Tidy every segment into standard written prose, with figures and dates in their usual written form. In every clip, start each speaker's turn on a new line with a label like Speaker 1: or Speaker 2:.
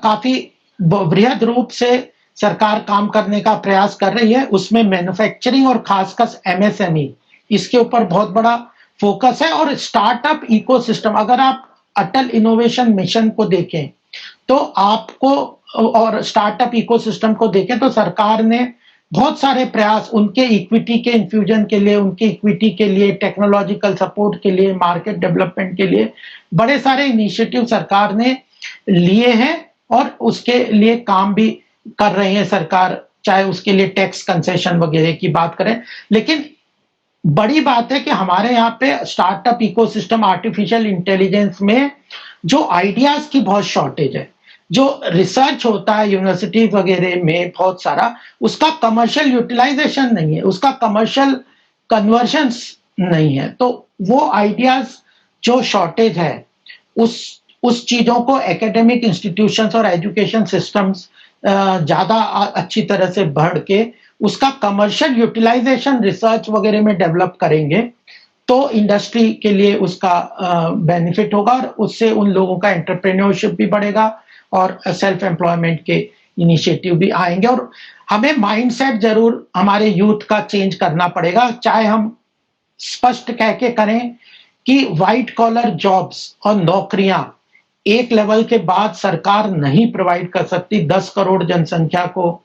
Speaker 1: काफ़ी बृहद रूप से सरकार काम करने का प्रयास कर रही है। उसमें मैन्युफैक्चरिंग और खासकर एमएसएमई इसके ऊपर बहुत बड़ा फ़ोकस है और स्टार्टअप इकोसिस्टम अगर आप अटल इनोवेशन मिशन को देखें, तो आपको और स्टार्टअप इकोसिस्टम को देखें तो सरकार ने बहुत सारे प्रयास उनके इक्विटी के इन्फ्यूजन के लिए, उनके इक्विटी के लिए, टेक्नोलॉजिकल सपोर्ट के लिए, मार्केट डेवलपमेंट के लिए बड़े सारे इनिशिएटिव सरकार ने लिए हैं और उसके लिए काम भी कर रही है सरकार, चाहे उसके लिए टैक्स कंसेशन वगैरह की बात करें। लेकिन बड़ी बात है कि हमारे यहाँ पे स्टार्टअप इकोसिस्टम आर्टिफिशियल इंटेलिजेंस में जो आइडियाज की बहुत शॉर्टेज है। जो रिसर्च होता है यूनिवर्सिटी वगैरह में बहुत सारा, उसका कमर्शियल यूटिलाइजेशन नहीं है, उसका कमर्शियल कन्वर्जन्स नहीं है। तो वो आइडियाज जो शॉर्टेज है उस चीजों को एकेडमिक इंस्टीट्यूशंस और एजुकेशन सिस्टम्स ज्यादा अच्छी तरह से बढ़ के उसका कमर्शियल यूटिलाइजेशन रिसर्च वगैरह में डेवलप करेंगे तो इंडस्ट्री के लिए उसका बेनिफिट होगा और उससे उन लोगों का एंटरप्रेन्योरशिप भी बढ़ेगा और सेल्फ एम्प्लॉयमेंट के इनिशिएटिव भी आएंगे। और हमें माइंडसेट जरूर हमारे यूथ का चेंज करना पड़ेगा, चाहे हम स्पष्ट कह के करें कि व्हाइट कॉलर जॉब्स और नौकरियां एक लेवल के बाद सरकार नहीं प्रोवाइड कर सकती। 10 करोड़ जनसंख्या को,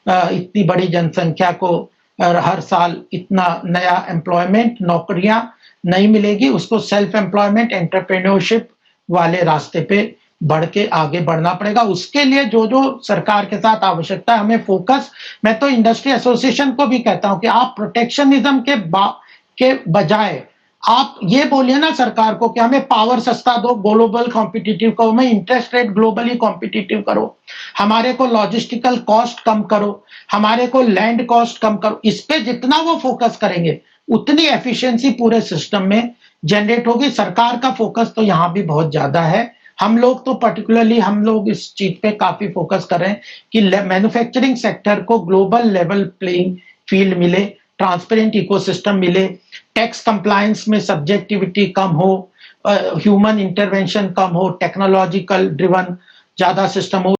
Speaker 1: इतनी बड़ी जनसंख्या को हर साल इतना नया एम्प्लॉयमेंट, नौकरियां नहीं मिलेगी। उसको सेल्फ एम्प्लॉयमेंट, एंटरप्रेन्योरशिप वाले रास्ते पे बढ़ के आगे बढ़ना पड़ेगा। उसके लिए जो जो सरकार के साथ आवश्यकता है हमें फोकस, मैं तो इंडस्ट्री एसोसिएशन को भी कहता हूं कि आप प्रोटेक्शनिज्म के बजाय आप ये बोलिए ना सरकार को कि हमें पावर सस्ता दो, ग्लोबल कॉम्पिटिटिव करो, हमें इंटरेस्ट रेट ग्लोबली कॉम्पिटिटिव करो, हमारे को लॉजिस्टिकल कॉस्ट कम करो, हमारे को लैंड कॉस्ट कम करो। इस पे जितना वो फोकस करेंगे उतनी एफिशिएंसी पूरे सिस्टम में जनरेट होगी। सरकार का फोकस तो यहाँ भी बहुत ज्यादा है। हम लोग तो पर्टिकुलरली हम लोग इस चीज पे काफी फोकस कर रहे हैं कि मैन्युफैक्चरिंग सेक्टर को ग्लोबल लेवल प्लेइंग फील्ड मिले, ट्रांसपेरेंट इकोसिस्टम मिले, टैक्स कंप्लायंस में सब्जेक्टिविटी कम हो, ह्यूमन इंटरवेंशन कम हो, टेक्नोलॉजिकल ड्रिवन ज्यादा सिस्टम हो।